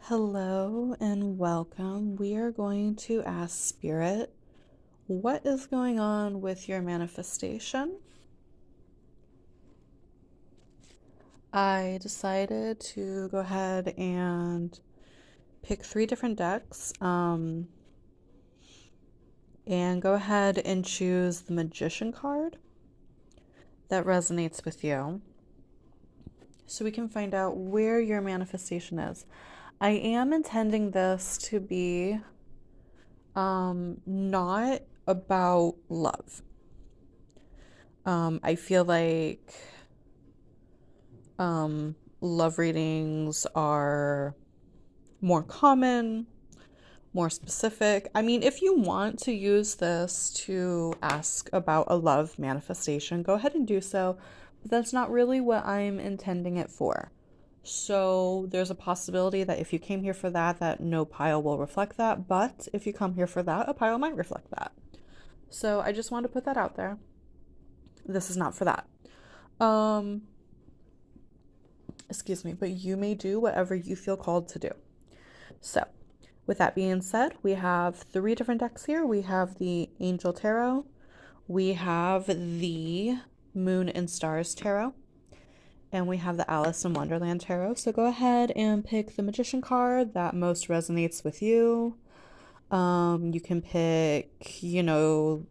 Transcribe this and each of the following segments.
Hello and welcome. We are going to ask Spirit, what is going on with your manifestation? I decided to go ahead and pick 3 different decks and go ahead and choose the Magician card that resonates with you so we can find out where your manifestation is. I am intending this to be not about love. I feel like love readings are more common, more specific. I mean, if you want to use this to ask about a love manifestation, go ahead and do so, but that's not really what I'm intending it for. So there's a possibility that if you came here for that, that no pile will reflect that, but if you come here for that, a pile might reflect that. So I just want to put that out there. This is not for that. Excuse me, but you may do whatever you feel called to do. So with that being said, we have 3 different decks here. We have the Angel Tarot, we have the Moon and Stars Tarot, and we have the Alice in Wonderland Tarot. So go ahead and pick the Magician card that most resonates with you. You can pick, you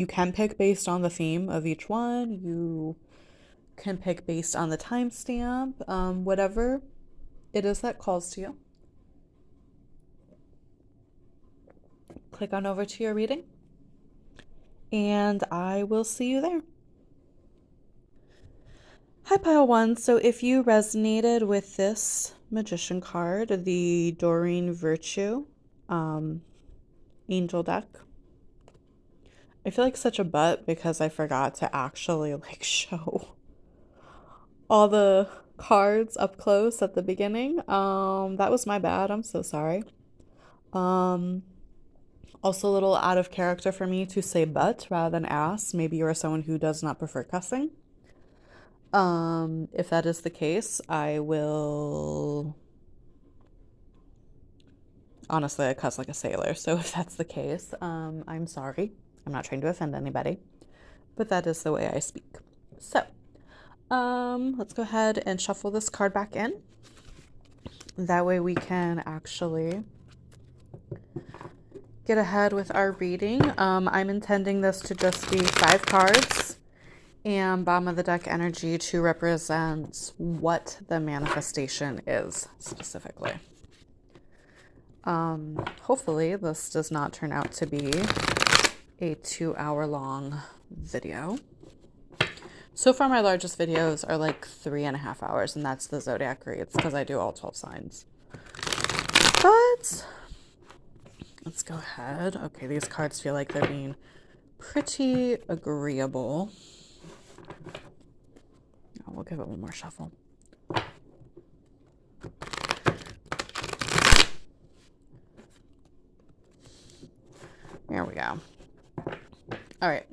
can pick based on the theme of each one. You can pick based on the timestamp, whatever it is that calls to you. Click on over to your reading, and I will see you there. Hi, Pile 1. So if you resonated with this Magician card, the Doreen Virtue Angel deck, I feel like such a butt because I forgot to actually show all the cards up close at the beginning. That was my bad. I'm so sorry. Also a little out of character for me to say but rather than ass. Maybe you're someone who does not prefer cussing. If that is the case, I will... Honestly, I cuss like a sailor, so if that's the case, I'm sorry. I'm not trying to offend anybody, but that is the way I speak. So, let's go ahead and shuffle this card back in. That way we can actually get ahead with our reading. I'm intending this to just be 5 cards and bottom of the deck energy to represent what the manifestation is specifically. Hopefully this does not turn out to be a 2-hour-long video. So far my largest videos are like 3.5 hours, and that's the zodiac reads because I do all 12 signs. But let's go ahead. Okay, these cards feel like they're being pretty agreeable. Oh, we'll give it one more shuffle. There we go. All right.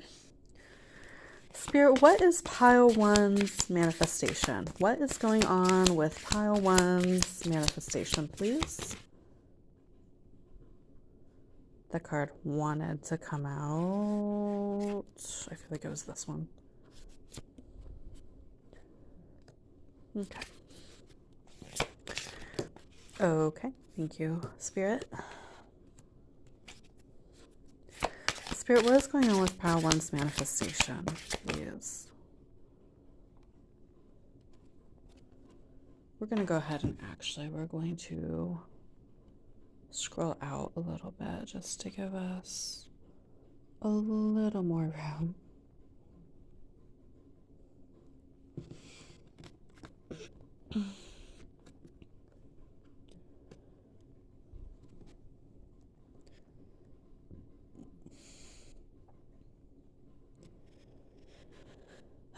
Spirit, what is Pile 1's manifestation? What is going on with Pile 1's manifestation, please? The card wanted to come out. I feel like it was this one. Okay. Okay. Thank you, Spirit. Spirit, what is going on with Pile 1's manifestation, please? We're going to go ahead and we're going to scroll out a little bit just to give us a little more room.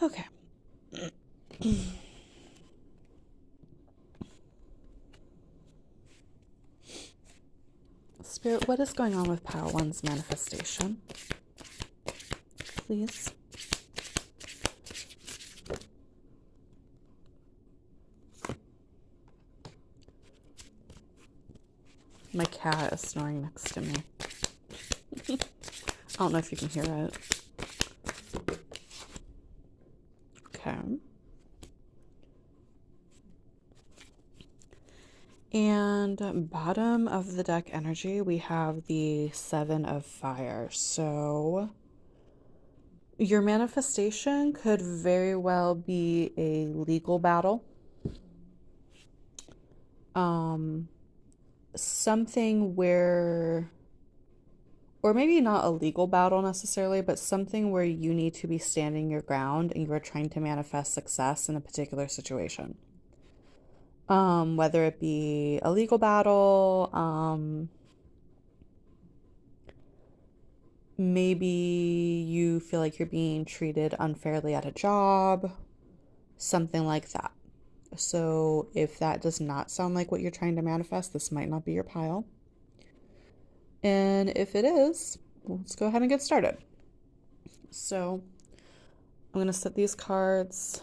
Okay. Spirit, what is going on with Pile 1's manifestation, please? My cat is snoring next to me. I don't know if you can hear it. Okay. And bottom of the deck energy, we have the Seven of Fire. So your manifestation could very well be a legal battle. Something where, or maybe not a legal battle necessarily, but something where you need to be standing your ground and you are trying to manifest success in a particular situation. Whether it be a legal battle, maybe you feel like you're being treated unfairly at a job, something like that. So if that does not sound like what you're trying to manifest, this might not be your pile. And if it is, let's go ahead and get started. So I'm going to set these cards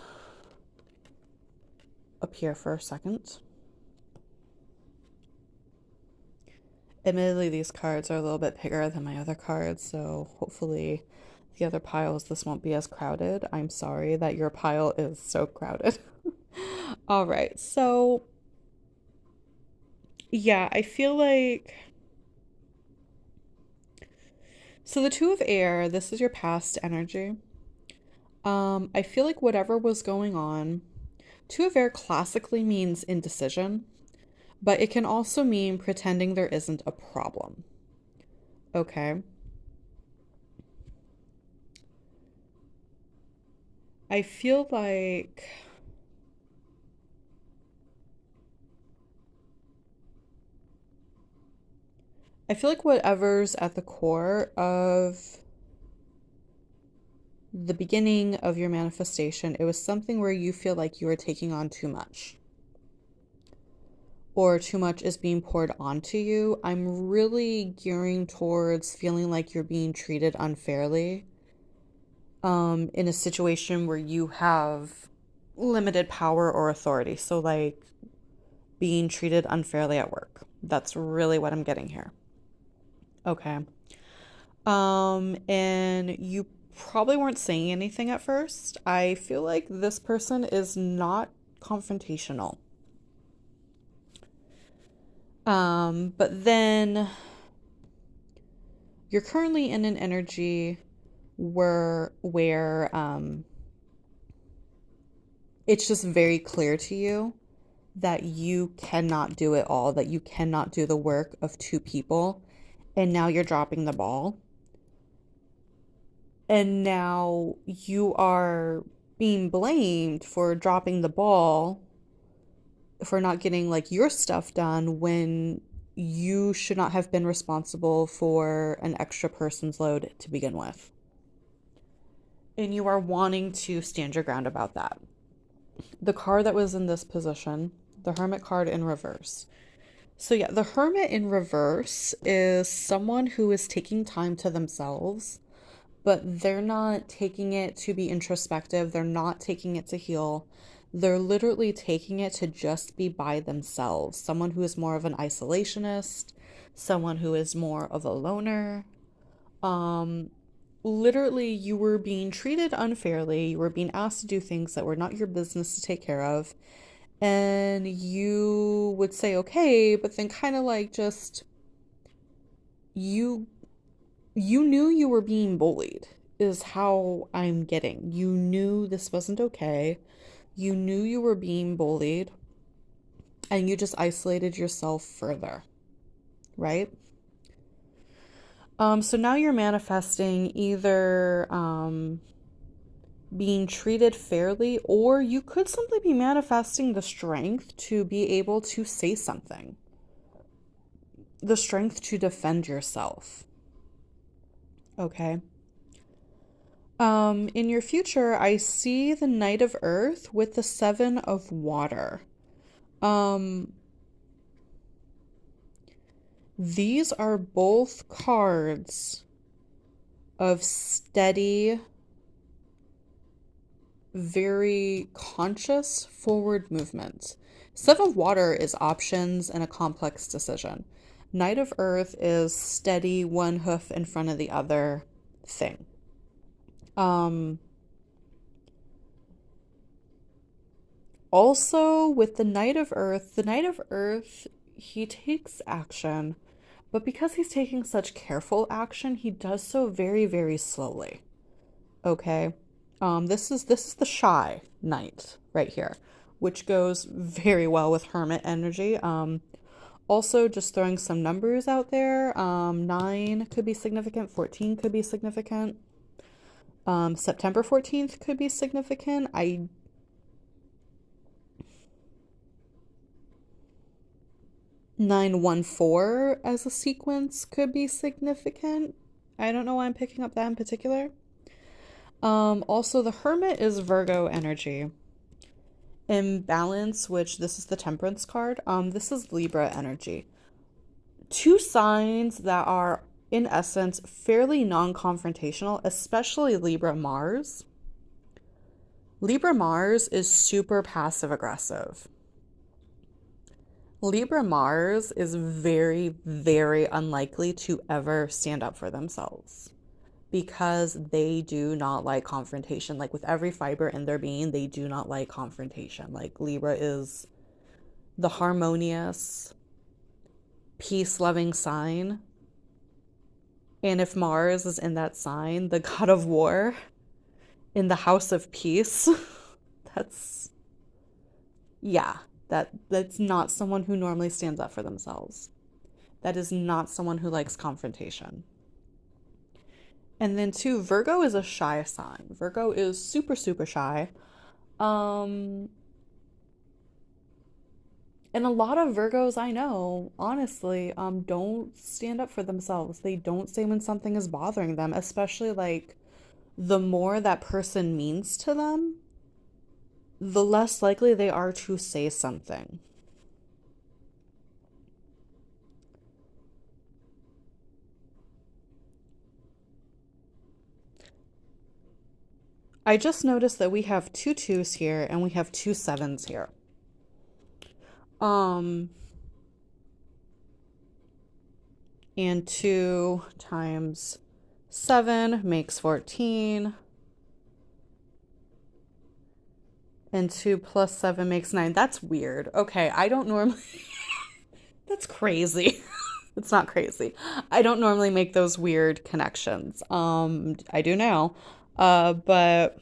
up here for a second. Admittedly, these cards are a little bit bigger than my other cards, so hopefully the other piles, this won't be as crowded. I'm sorry that your pile is so crowded. All right, so yeah, I feel like... So the Two of Air, this is your past energy. I feel like whatever was going on, Two of Air classically means indecision, but it can also mean pretending there isn't a problem. Okay. I feel like whatever's at the core of the beginning of your manifestation, it was something where you feel like you are taking on too much, or too much is being poured onto you. I'm really gearing towards feeling like you're being treated unfairly in a situation where you have limited power or authority. So like being treated unfairly at work. That's really what I'm getting here. Okay. And you probably weren't saying anything at first. I feel like this person is not confrontational. But then you're currently in an energy where it's just very clear to you that you cannot do it all, that you cannot do the work of two people, and now you're dropping the ball. And now you are being blamed for dropping the ball, for not getting like your stuff done when you should not have been responsible for an extra person's load to begin with. And you are wanting to stand your ground about that. The card that was in this position, the Hermit card in reverse. So yeah, the Hermit in reverse is someone who is taking time to themselves, but they're not taking it to be introspective. They're not taking it to heal. They're literally taking it to just be by themselves. Someone who is more of an isolationist, someone who is more of a loner. Literally, you were being treated unfairly. You were being asked to do things that were not your business to take care of. And you would say, okay, but then kind of like just, you knew you were being bullied is how I'm getting. You knew this wasn't okay. You knew you were being bullied, and you just isolated yourself further, right? So now you're manifesting either being treated fairly, or you could simply be manifesting the strength to be able to say something, the strength to defend yourself. Okay. In your future, I see the Knight of Earth with the Seven of Water. These are both cards of steady, very conscious forward movement. Seven of Water is options and a complex decision. Knight of Earth is steady, one hoof in front of the other thing. Also, with the Knight of Earth, he takes action, but because he's taking such careful action, he does so very, very slowly. Okay? This is the shy Knight right here, which goes very well with Hermit energy. Also, just throwing some numbers out there. 9 could be significant. 14 could be significant. September 14th could be significant. 914 as a sequence could be significant. I don't know why I'm picking up that in particular. Also, the Hermit is Virgo energy. Imbalance, which this is the Temperance card. This is Libra energy. Two signs that are, in essence, fairly non-confrontational, especially Libra Mars. Libra Mars is super passive-aggressive. Libra Mars is very, very unlikely to ever stand up for themselves because they do not like confrontation. Like with every fiber in their being, they do not like confrontation. Like Libra is the harmonious, peace-loving sign. And if Mars is in that sign, the god of war, in the house of peace, that's not someone who normally stands up for themselves. That is not someone who likes confrontation. And then 2, Virgo is a shy sign. Virgo is super, super shy. And a lot of Virgos I know, honestly, don't stand up for themselves. They don't say when something is bothering them, especially like the more that person means to them, the less likely they are to say something. I just noticed that we have 2 2s here and we have 2 7s here. And 2 times 7 makes 14. And 2 plus 7 makes 9. That's weird. Okay, I don't normally... That's crazy. It's not crazy. I don't normally make those weird connections. I do now. But...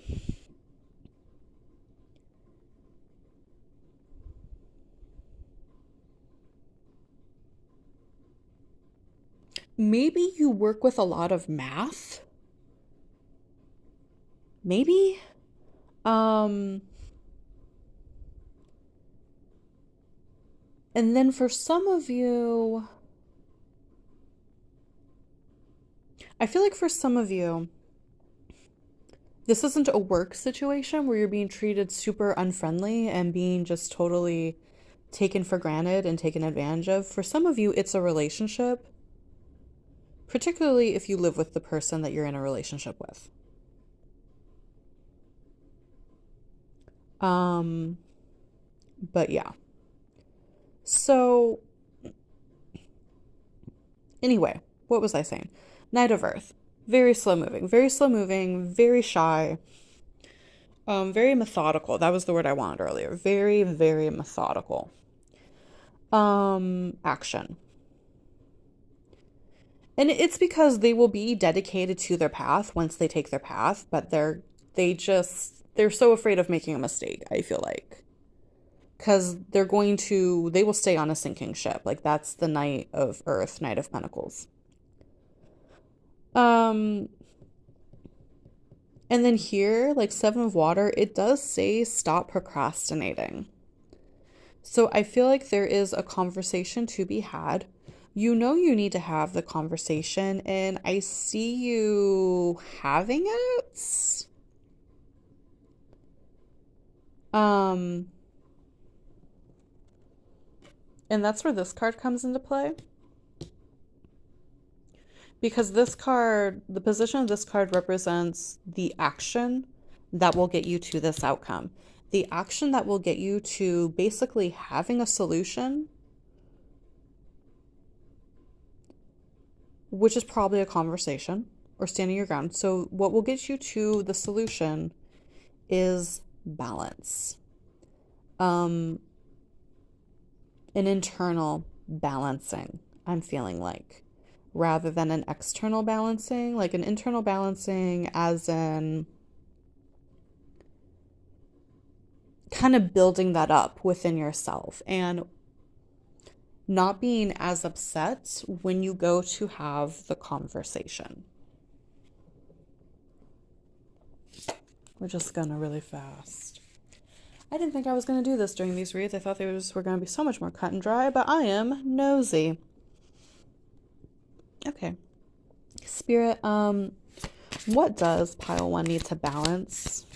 maybe you work with a lot of math? Maybe? And then for some of you, I feel like for some of you, this isn't a work situation where you're being treated super unfriendly and being just totally taken for granted and taken advantage of. For some of you, it's a relationship, particularly if you live with the person that you're in a relationship with. But yeah. So, anyway, what was I saying? Knight of Earth. Very slow moving, very shy. Very methodical. That was the word I wanted earlier. Very, very methodical. Action. And it's because they will be dedicated to their path once they take their path, but they're so afraid of making a mistake, I feel like. Because they will stay on a sinking ship. Like, that's the Knight of Earth, Knight of Pentacles. And then here, like 7 of Water, it does say stop procrastinating. So I feel like there is a conversation to be had. You know you need to have the conversation, and I see you having it. And that's where this card comes into play. Because this card, the position of this card represents the action that will get you to this outcome. The action that will get you to basically having a solution which is probably a conversation or standing your ground. So what will get you to the solution is balance. An internal balancing, I'm feeling like, rather than an external balancing, like an internal balancing as in kind of building that up within yourself and not being as upset when you go to have the conversation. We're just gonna really fast. I didn't think I was going to do this during these reads. I thought they were going to be so much more cut and dry, but I am nosy. Okay. Spirit, what does pile 1 need to balance?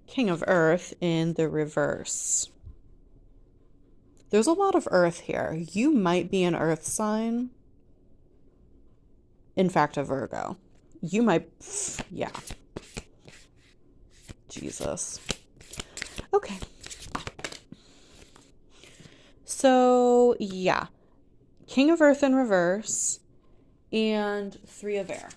King of Earth in the reverse. There's a lot of Earth here. You might be an Earth sign. In fact, a Virgo. You might, yeah. Jesus. Okay. So, yeah. King of Earth in reverse and 3 of Air.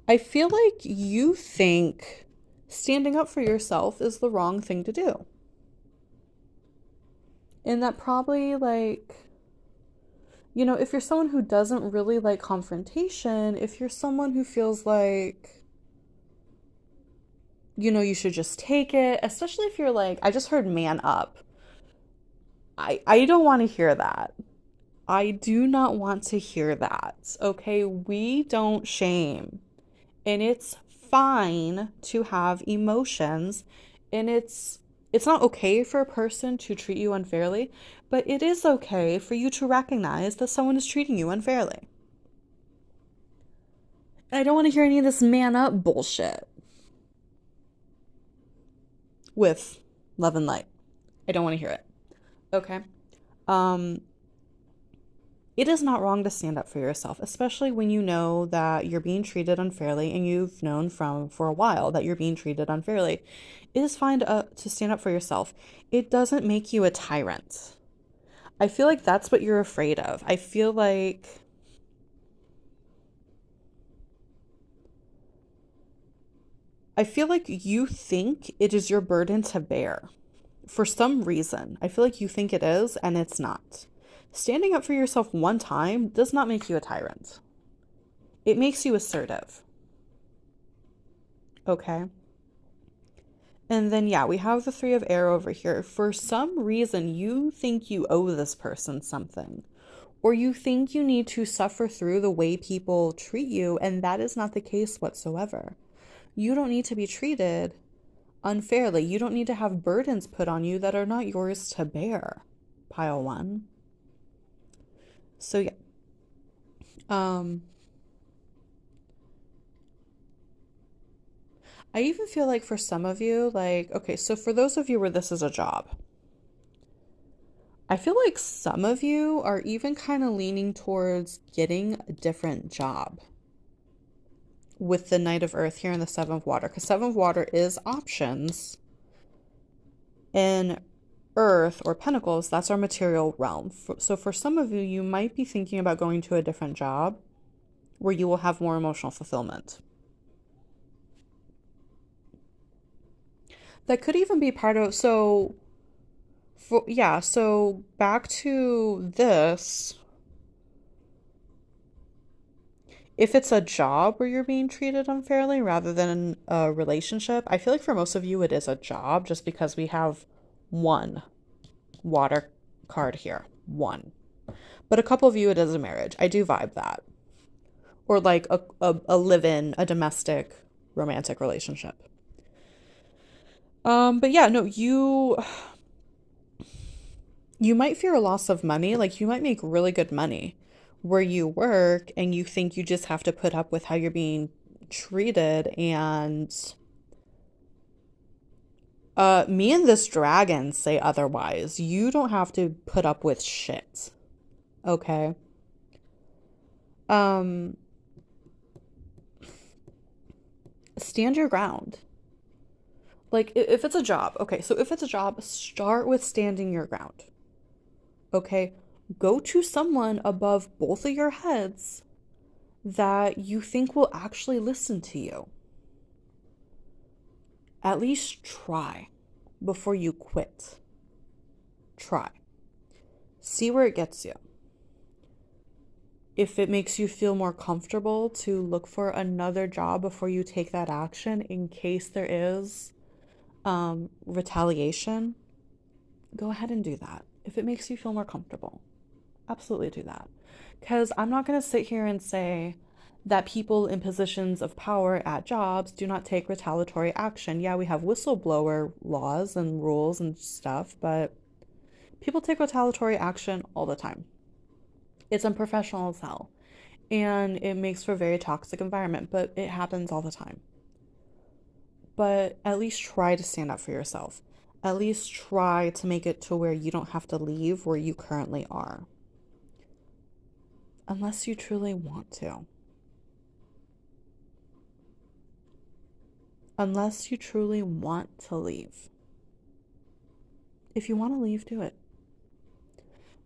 I feel like you think standing up for yourself is the wrong thing to do. And that probably, like, you know, if you're someone who doesn't really like confrontation, if you're someone who feels like, you know, you should just take it, especially if you're like, I just heard man up. I don't want to hear that. I do not want to hear that. Okay, we don't shame. And it's fine to have emotions, and it's not okay for a person to treat you unfairly, but it is okay for you to recognize that someone is treating you unfairly. I don't want to hear any of this man up bullshit with love and light. I don't want to hear it. Okay. It is not wrong to stand up for yourself, especially when you know that you're being treated unfairly and you've known for a while that you're being treated unfairly. It is fine to stand up for yourself. It doesn't make you a tyrant. I feel like that's what you're afraid of. I feel like you think it is your burden to bear. For some reason, I feel like you think it is, and it's not. Standing up for yourself one time does not make you a tyrant. It makes you assertive. Okay? And then, yeah, we have the 3 of Air over here. For some reason, you think you owe this person something. Or you think you need to suffer through the way people treat you, and that is not the case whatsoever. You don't need to be treated unfairly. You don't need to have burdens put on you that are not yours to bear. Pile 1. So, yeah. I even feel like for some of you, like, okay, so for those of you where this is a job, I feel like some of you are even kind of leaning towards getting a different job with the Knight of Earth here in the 7 of Water, because 7 of Water is options. In Earth or Pentacles, that's our material realm. So for some of you, you might be thinking about going to a different job where you will have more emotional fulfillment. That could even be part of, so back to this. If it's a job where you're being treated unfairly rather than a relationship, I feel like for most of you it is a job, just because we have 1 water card here. 1. But a couple of you it is a marriage. I do vibe that. Or like a live-in, a domestic romantic relationship. But yeah, no, you might fear a loss of money. Like, you might make really good money where you work and you think you just have to put up with how you're being treated. And me and this dragon say otherwise. You don't have to put up with shit. Okay? Um, stand your ground. Like, if it's a job, okay, so if it's a job, start with standing your ground. Okay? Go to someone above both of your heads that you think will actually listen to you. At least try before you quit. Try. See where it gets you. If it makes you feel more comfortable to look for another job before you take that action in case there is retaliation, go ahead and do that. If it makes you feel more comfortable, absolutely do that. Because I'm not going to sit here and say that people in positions of power at jobs do not take retaliatory action. Yeah, we have whistleblower laws and rules and stuff, but people take retaliatory action all the time. It's unprofessional as hell. And it makes for a very toxic environment, but it happens all the time. But at least try to stand up for yourself. At least try to make it to where you don't have to leave where you currently are. Unless you truly want to. Unless you truly want to leave. If you want to leave, do it.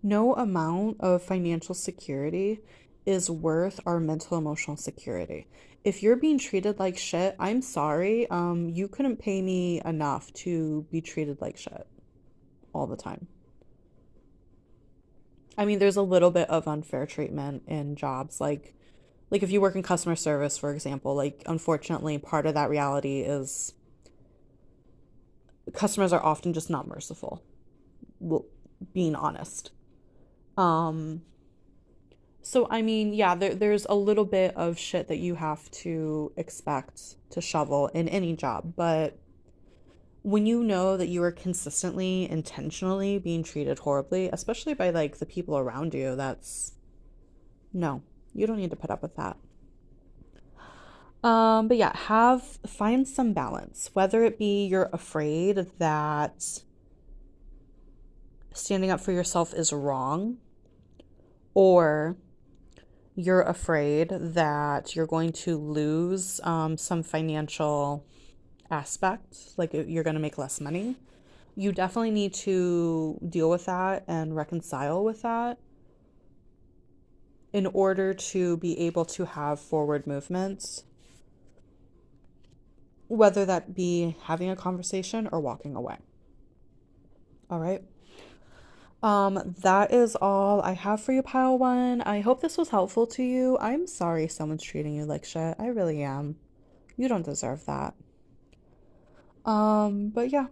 No amount of financial security is worth our mental emotional security. If you're being treated like shit, I'm sorry. You couldn't pay me enough to be treated like shit all the time. I mean, there's a little bit of unfair treatment in jobs. Like if you work in customer service, for example, like unfortunately part of that reality is customers are often just not merciful. Well, being honest. So I mean, yeah, there's a little bit of shit that you have to expect to shovel in any job, but when you know that you are consistently, intentionally being treated horribly, especially by like the people around you, no, you don't need to put up with that. But yeah, find some balance, whether it be you're afraid that standing up for yourself is wrong, or you're afraid that you're going to lose some financial aspect, like you're going to make less money. You definitely need to deal with that and reconcile with that in order to be able to have forward movements, whether that be having a conversation or walking away. All right. That is all I have for you, Pile One. I hope this was helpful to you. I'm sorry someone's treating you like shit. I really am. You don't deserve that. But yeah,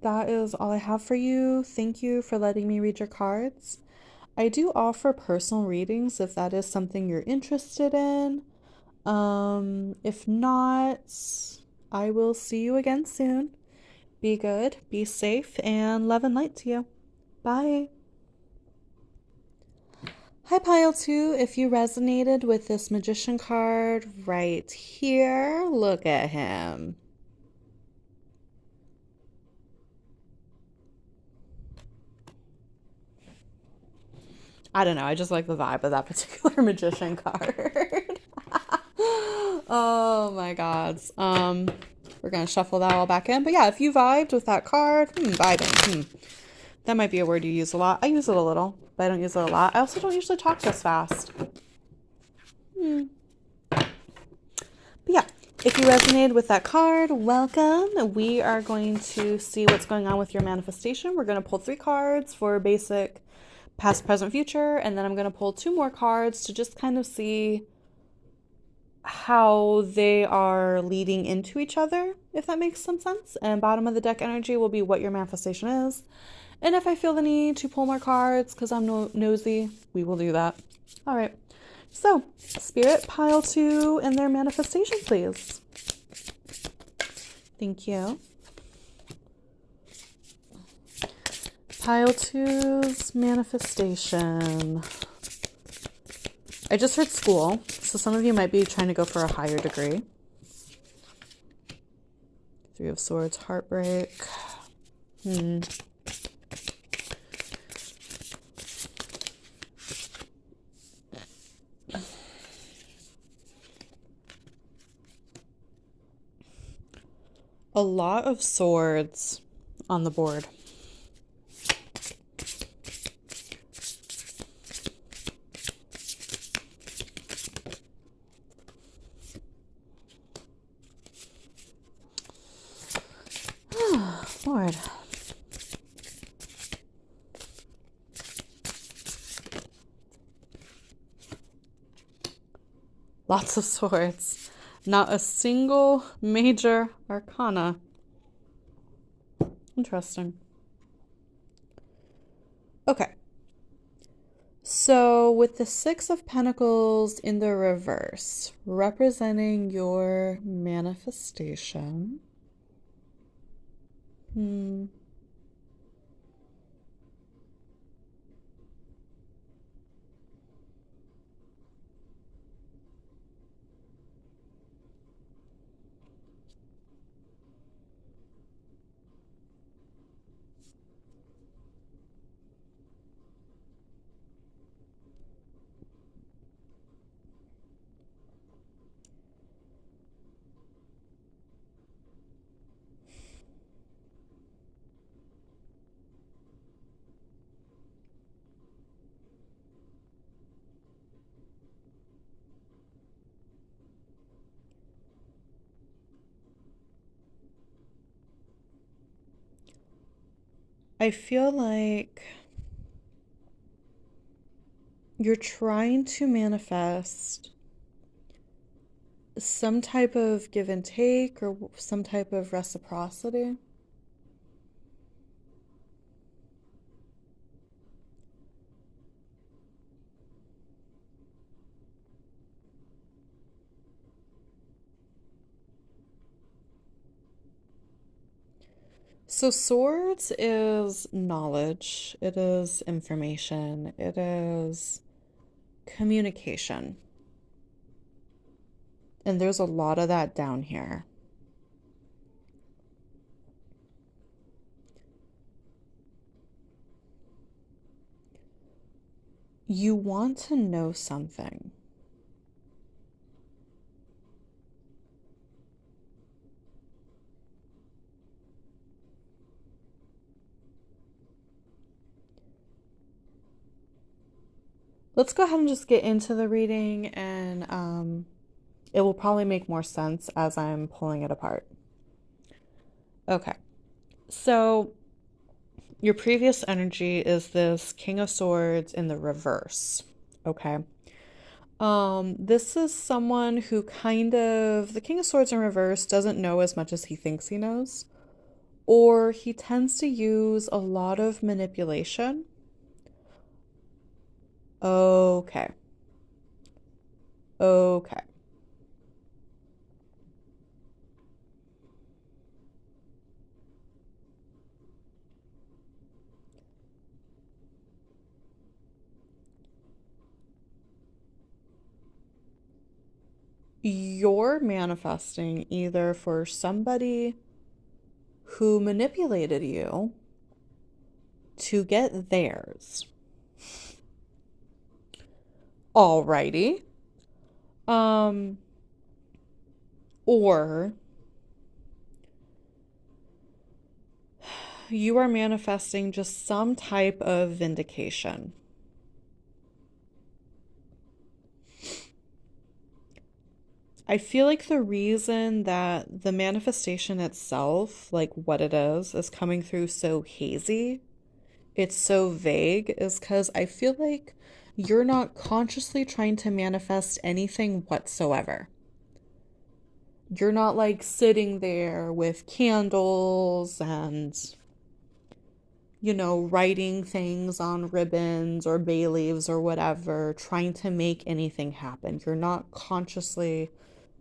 that is all I have for you. Thank you for letting me read your cards. I do offer personal readings if that is something you're interested in. If not, I will see you again soon. Be good, be safe, and love and light to you. Bye. Hi, Pile 2. If you resonated with this magician card right here, look at him. I don't know. I just like the vibe of that particular magician card. Oh my God. We're gonna shuffle that all back in. But yeah, if you vibed with that card, vibing. That might be a word you use a lot. I use it a little, but I don't use it a lot. I also don't usually talk this fast. But yeah, if you resonated with that card, welcome. We are going to see what's going on with your manifestation. We're going to pull 3 cards for basic past, present, future, and then I'm going to pull 2 more cards to just kind of see how they are leading into each other, if that makes some sense. And bottom of the deck energy will be what your manifestation is. And if I feel the need to pull more cards because I'm nosy, we will do that. All right. So, Spirit, Pile 2 and their manifestation, please. Thank you. Pile 2's manifestation. I just heard school, so some of you might be trying to go for a higher degree. 3 of Swords, heartbreak. A lot of swords on the board. Lord. Lots of swords. Not a single major arcana. Interesting. Okay. So with the Six of Pentacles in the reverse, representing your manifestation. I feel like you're trying to manifest some type of give and take or some type of reciprocity. So, swords is knowledge, it is information, it is communication. And there's a lot of that down here. You want to know something. Let's go ahead and just get into the reading, and it will probably make more sense as I'm pulling it apart. Okay, so your previous energy is this King of Swords in the reverse. Okay. This is someone who the King of Swords in reverse doesn't know as much as he thinks he knows, or he tends to use a lot of manipulation. Okay. Okay. You're manifesting either for somebody who manipulated you to get theirs. Alrighty. Or you are manifesting just some type of vindication. I feel like the reason that the manifestation itself, like what it is coming through so hazy, it's so vague, is because I feel like you're not consciously trying to manifest anything whatsoever. You're not like sitting there with candles and, writing things on ribbons or bay leaves or whatever, trying to make anything happen. You're not consciously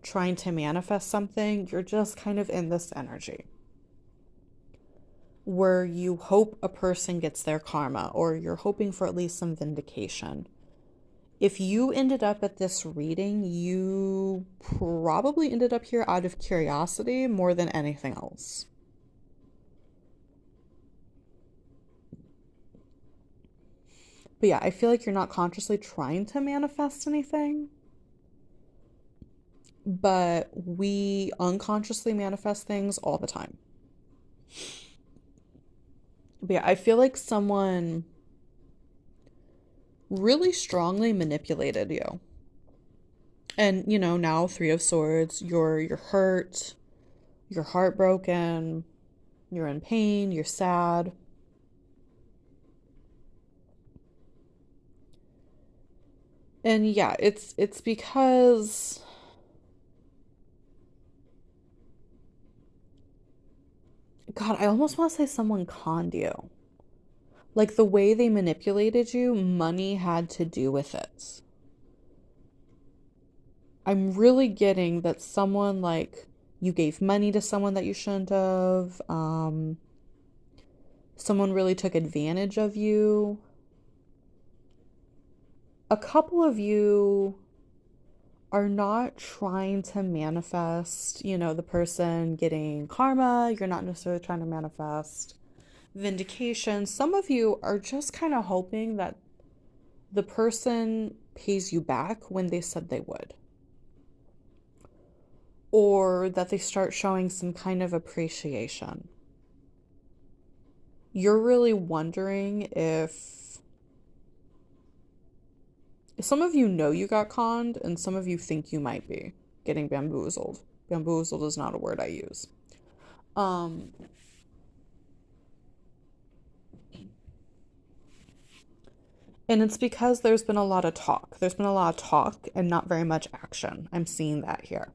trying to manifest something. You're just kind of in this energy where you hope a person gets their karma, or you're hoping for at least some vindication. If you ended up at this reading, you probably ended up here out of curiosity more than anything else. But yeah, I feel like you're not consciously trying to manifest anything. but we unconsciously manifest things all the time. But yeah, I feel like someone really strongly manipulated you. And now Three of Swords, you're hurt, you're heartbroken, you're in pain, you're sad. And yeah, it's because God, I almost want to say someone conned you. Like the way they manipulated you, money had to do with it. I'm really getting that someone like you gave money to someone that you shouldn't have. Someone really took advantage of you. A couple of you are not trying to manifest, the person getting karma. You're not necessarily trying to manifest vindication. Some of you are just kind of hoping that the person pays you back when they said they would, or that they start showing some kind of appreciation. You're really wondering if some of you know you got conned, and some of you think you might be getting bamboozled. Bamboozled is not a word I use. And it's because there's been a lot of talk. There's been a lot of talk and not very much action. I'm seeing that here.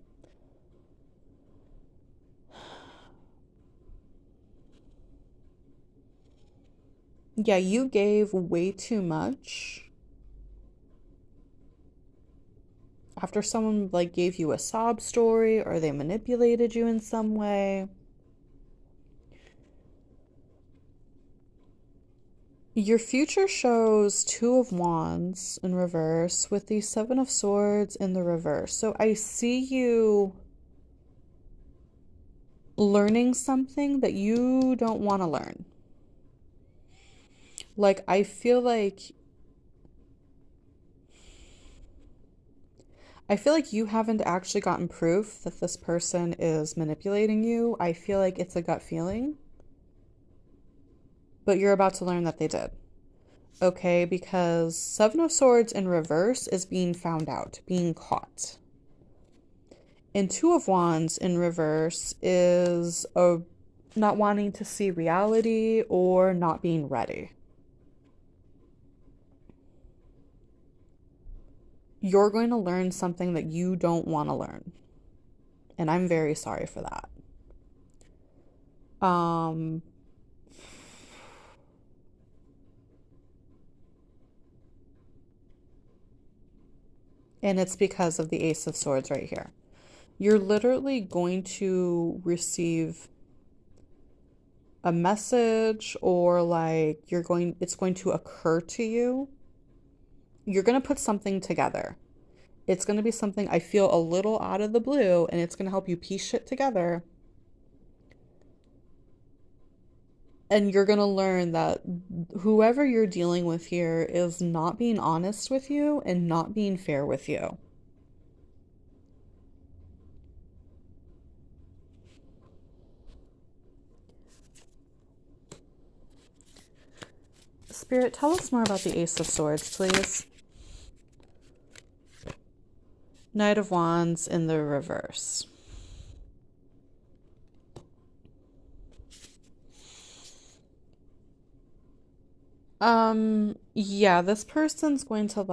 Yeah, you gave way too much. After someone like gave you a sob story or they manipulated you in some way. Your future shows Two of Wands in reverse with the Seven of Swords in the reverse. So I see you learning something that you don't want to learn. Like, I feel like you haven't actually gotten proof that this person is manipulating you. I feel like it's a gut feeling. But you're about to learn that they did. Okay, because Seven of Swords in reverse is being found out, being caught. And Two of Wands in reverse is not wanting to see reality or not being ready. You're going to learn something that you don't want to learn. And I'm very sorry for that. And it's because of the Ace of Swords right here. You're literally going to receive a message, or like it's going to occur to you. You're going to put something together. It's going to be something I feel a little out of the blue, and it's going to help you piece shit together. And you're going to learn that whoever you're dealing with here is not being honest with you and not being fair with you. Spirit, tell us more about the Ace of Swords, please. Knight of Wands in the reverse. Yeah, this person's going to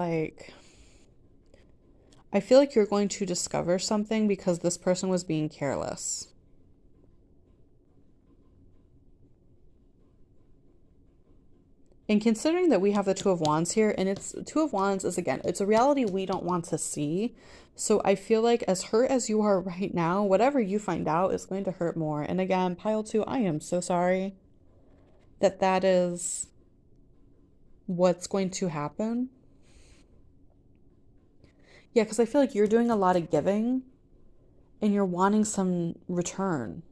I feel like you're going to discover something because this person was being careless. And considering that we have the Two of Wands here, and it's Two of Wands is, again, it's a reality we don't want to see. So I feel like as hurt as you are right now, whatever you find out is going to hurt more. And again, pile two, I am so sorry that is what's going to happen. Yeah, because I feel like you're doing a lot of giving and you're wanting some return.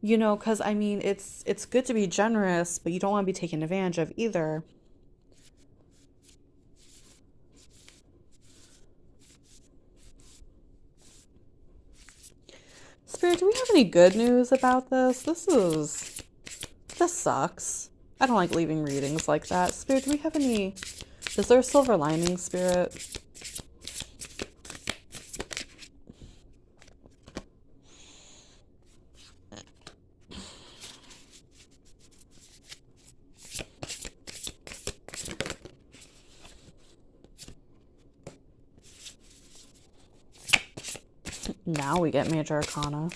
Because I mean, it's good to be generous, but you don't want to be taken advantage of either. Spirit, do we have any good news about this? This sucks. I don't like leaving readings like that. Spirit, do we have any... Is there a silver lining, Spirit? Now we get Major Arcana.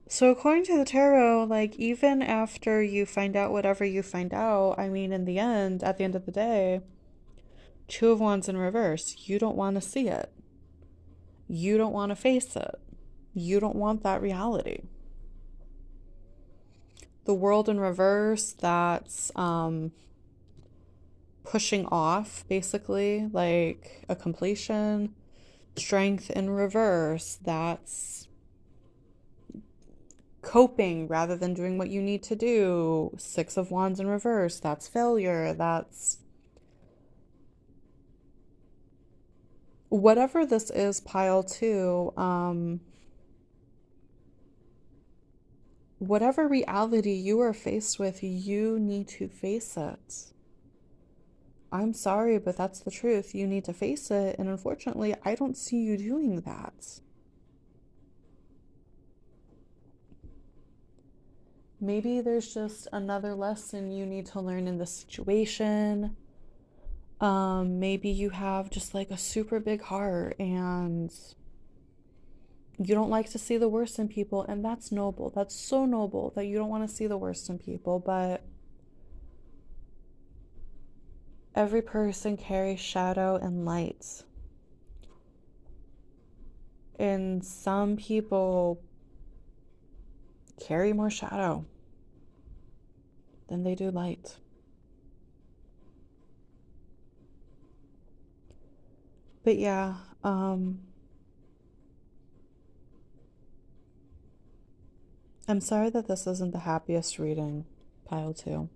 So according to the tarot, like, even after you find out whatever you find out, I mean, in the end, at the end of the day, Two of Wands in reverse, you don't want to see it. You don't want to face it. You don't want that reality. The World in reverse, that's pushing off, basically, like a completion. Strength in reverse, that's coping rather than doing what you need to do. Six of Wands in reverse, that's failure. That's whatever this is, pile two. Whatever reality you are faced with, you need to face it. I'm sorry, but that's the truth. You need to face it, and unfortunately, I don't see you doing that. Maybe there's just another lesson you need to learn in this situation. Maybe you have just like a super big heart and you don't like to see the worst in people, and that's noble. That's so noble that you don't want to see the worst in people, but every person carries shadow and light. And some people carry more shadow than they do light. But yeah, I'm sorry that this isn't the happiest reading, pile two.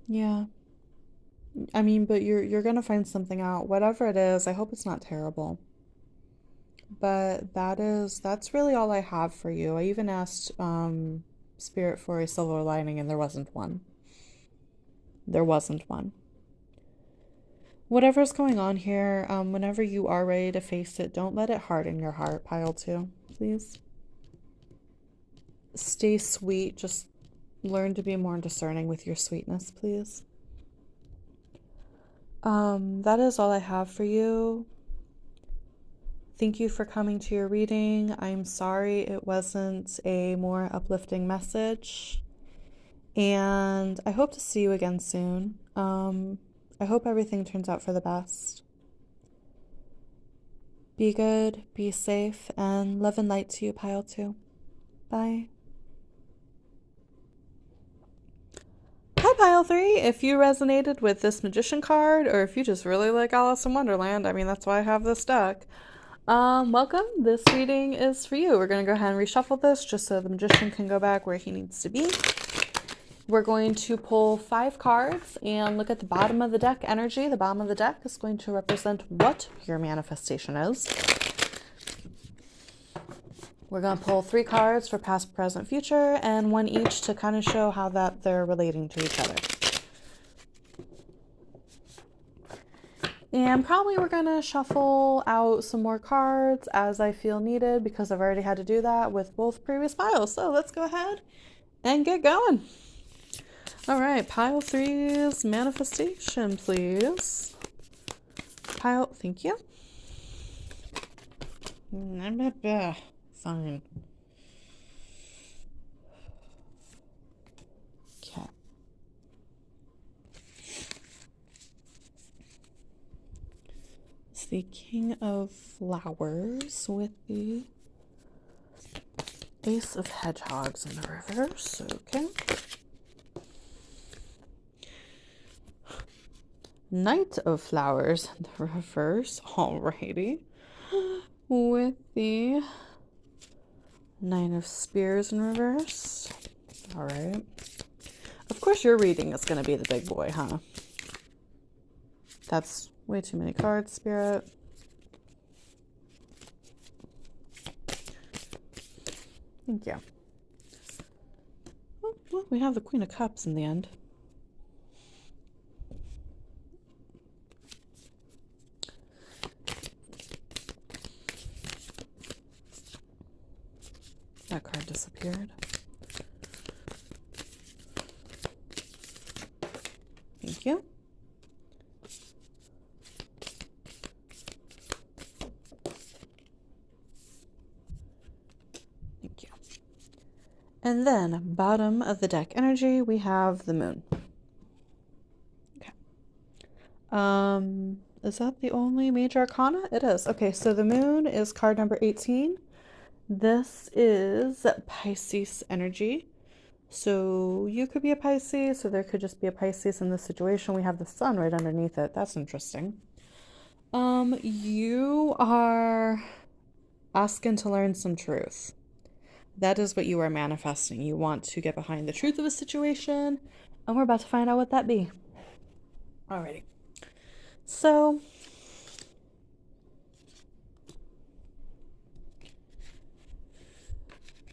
Yeah. I mean, but you're gonna find something out. Whatever it is, I hope it's not terrible. But that's really all I have for you. I even asked Spirit for a silver lining and there wasn't one. There wasn't one. Whatever's going on here, whenever you are ready to face it, don't let it harden your heart, pile two, please. Stay sweet. Just learn to be more discerning with your sweetness, please. That is all I have for you. Thank you for coming to your reading. I'm sorry it wasn't a more uplifting message. And I hope to see you again soon. I hope everything turns out for the best. Be good, be safe, and love and light to you, pile two. Bye. Hi, pile three. If you resonated with this magician card, or if you just really like Alice in Wonderland, I mean, that's why I have this deck. Welcome. This reading is for you. We're going to go ahead and reshuffle this just so the magician can go back where he needs to be. We're going to pull 5 cards and look at the bottom of the deck energy. The bottom of the deck is going to represent what your manifestation is. We're going to pull 3 cards for past, present, future, and 1 each to kind of show how that they're relating to each other. And probably we're going to shuffle out some more cards as I feel needed because I've already had to do that with both previous piles. So let's go ahead and get going. All right, pile 3's manifestation, please. Pile, thank you. Fine. Okay. It's the King of Flowers with the Ace of Hedgehogs in the reverse. Okay. Knight of Flowers in the reverse. Alrighty. With the Nine of Spears in reverse. Alright. Of course your reading is going to be the big boy, huh? That's way too many cards, Spirit. Thank you. Oh, well, we have the Queen of Cups in the end. That card disappeared. Thank you. Thank you. And then, bottom of the deck energy, we have the moon. Okay. Is that the only major arcana? It is. Okay, so the moon is card number 18. This is Pisces energy. So you could be a Pisces, so there could just be a Pisces in this situation. We have the sun right underneath it. That's interesting. You are asking to learn some truth. That is what you are manifesting. You want to get behind the truth of a situation, and we're about to find out what that be. Alrighty. So,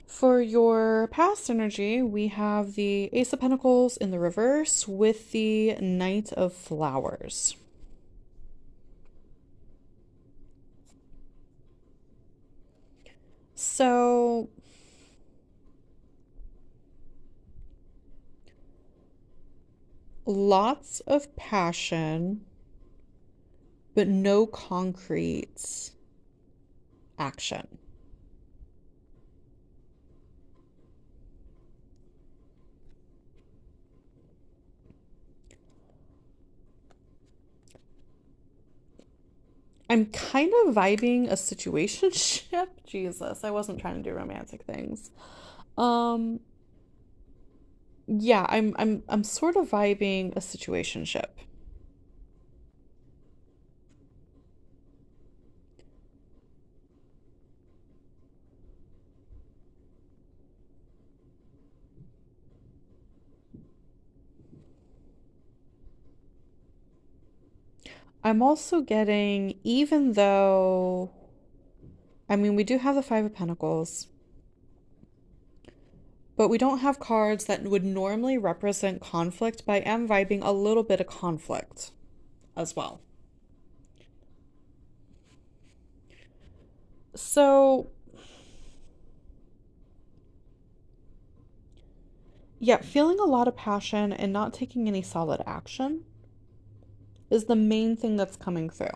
for your past energy, we have the Ace of Pentacles in the reverse with the Knight of Flowers. So, lots of passion, but no concrete action. I'm kind of vibing a situationship. Jesus, I wasn't trying to do romantic things. Yeah, I'm sort of vibing a situationship. I'm also getting, even though, I mean, we do have the Five of Pentacles, but we don't have cards that would normally represent conflict, but I am vibing a little bit of conflict as well. So, yeah, feeling a lot of passion and not taking any solid action is the main thing that's coming through.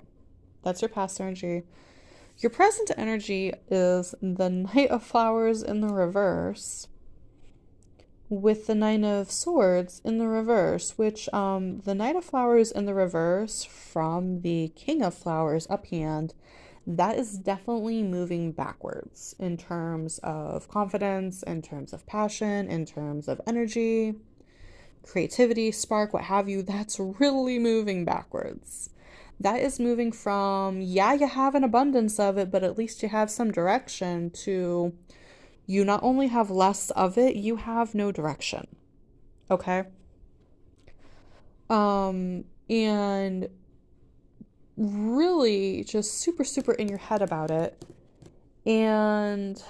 That's your past energy. Your present energy is the Knight of Flowers in the reverse with the Nine of Swords in the reverse, which the Knight of Flowers in the reverse from the King of Flowers up hand, that is definitely moving backwards in terms of confidence, in terms of passion, in terms of energy, creativity, spark, what have you. That's really moving backwards. That is moving from, yeah, you have an abundance of it, but at least you have some direction, to you not only have less of it, you have no direction. Okay? And really just super, super in your head about it. And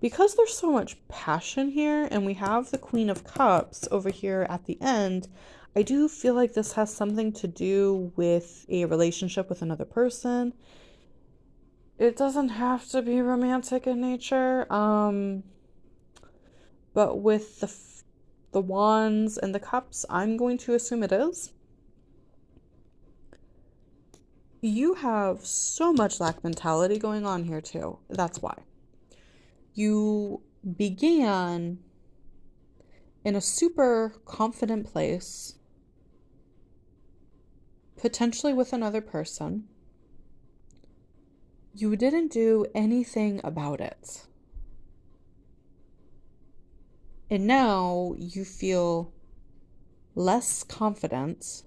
because there's so much passion here, and we have the Queen of Cups over here at the end, I do feel like this has something to do with a relationship with another person. It doesn't have to be romantic in nature, but with the wands and the cups, I'm going to assume it is. You have so much lack mentality going on here too. That's why. You began in a super confident place, potentially with another person. You didn't do anything about it. And now you feel less confident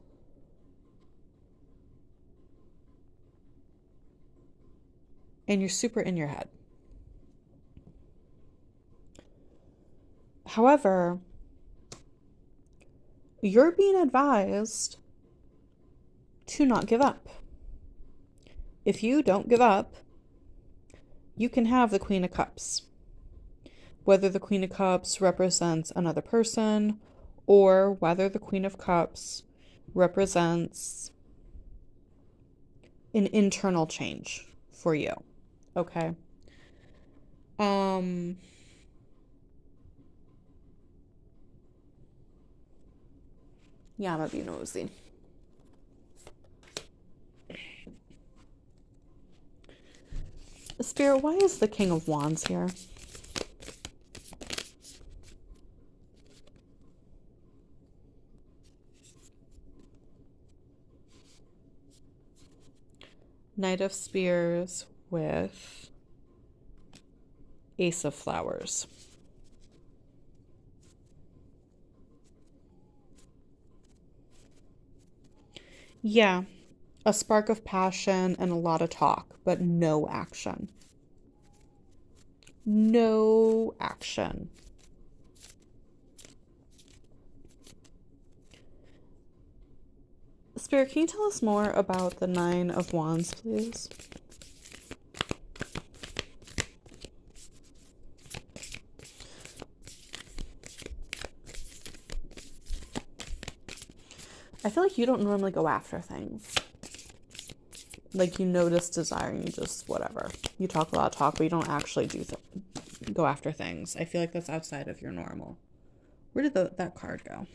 and you're super in your head. However, you're being advised to not give up. If you don't give up, you can have the Queen of Cups. Whether the Queen of Cups represents another person or whether the Queen of Cups represents an internal change for you. Okay? Yeah, I'm gonna be nosy. Spirit, why is the King of Wands here? Knight of Spears with Ace of Flowers. Yeah, a spark of passion and a lot of talk, but no action. No action. Spirit, can you tell us more about the Nine of Wands, please? I feel like you don't normally go after things. Like, you notice desire and you just whatever. You talk a lot of talk, but you don't actually go after things. I feel like that's outside of your normal. Where did that card go?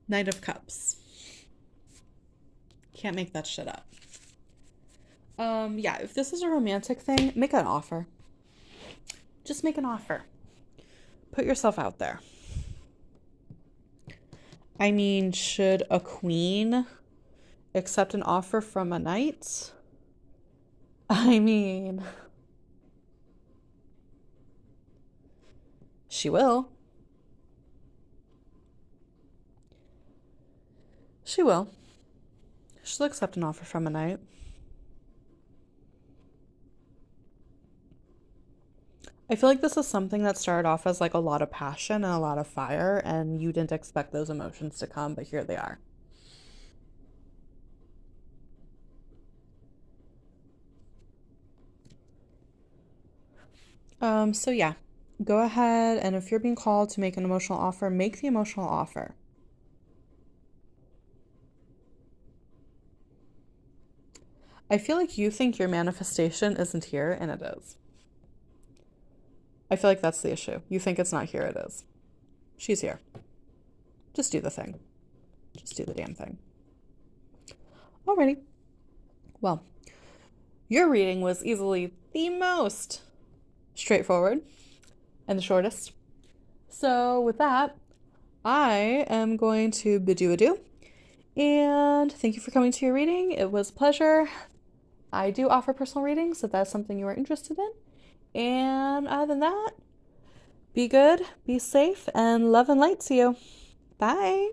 Knight of Cups. Can't make that shit up. Yeah, if this is a romantic thing, make an offer. Just make an offer. Put yourself out there. I mean, should a queen accept an offer from a knight? I mean, she will. She will. She'll accept an offer from a knight. I feel like this is something that started off as like a lot of passion and a lot of fire, and you didn't expect those emotions to come, but here they are. So yeah, go ahead, and if you're being called to make an emotional offer, make the emotional offer. I feel like you think your manifestation isn't here, and it is. I feel like that's the issue. You think it's not here, it is. She's here. Just do the thing. Just do the damn thing. Alrighty. Well, your reading was easily the most straightforward and the shortest. So with that, I am going to bid you adieu. And thank you for coming to your reading. It was a pleasure. I do offer personal readings if that's something you are interested in. And other than that, be good, be safe, and love and light to you. Bye.